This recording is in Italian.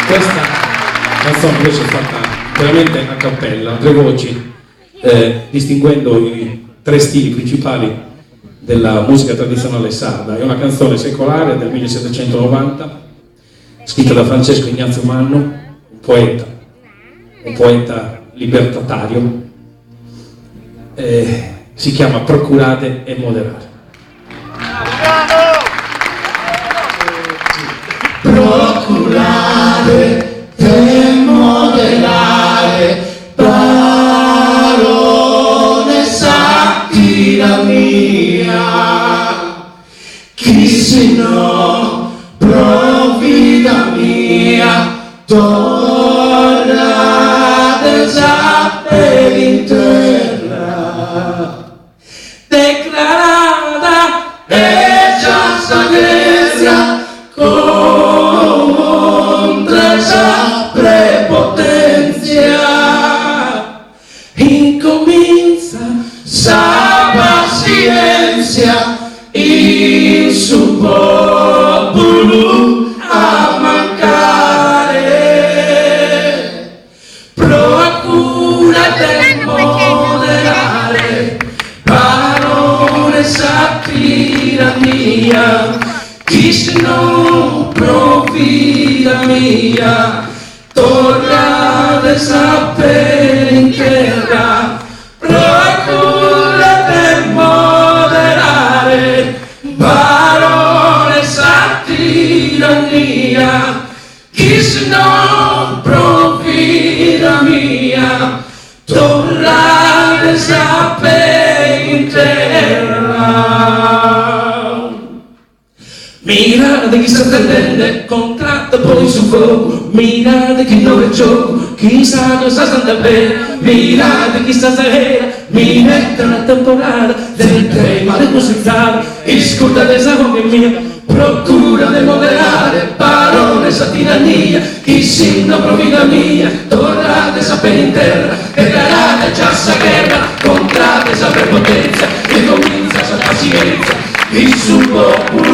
Questa canzone invece è fatta veramente a cappella, a tre voci, distinguendo i tre stili principali della musica tradizionale sarda. È una canzone secolare del 1790, scritta da Francesco Ignazio Manno, un poeta libertatario. Si chiama Procurate e moderare. Procurare e moderare, parole satira mia, chi se no provvida mia, tornate già per in terra, declarata e già sagrezza, sa prepotenzia, incomincia sa pazienza in su popolo a mancare, procura del moderare, parole satira mia, chi se non provvida mia, tornate sapere in terra, procura per moderare, parole satira mia, chi se non provvida mia, tornate sapere in terra. Mirate chi sta attendendo, contratta poi su fuoco, mirate chi non è gioco, chi sa cosa sta bene, mirate chi sta sera, mi mette una temporale, del tema di musicale, ascoltate esa come mia, procura di moderare, parole sa tirania, chi si non provvida mia, tornate sapere in terra, declarate già sa guerra, contrate sa prepotenza, e comincia sa pazienza, il suo popolo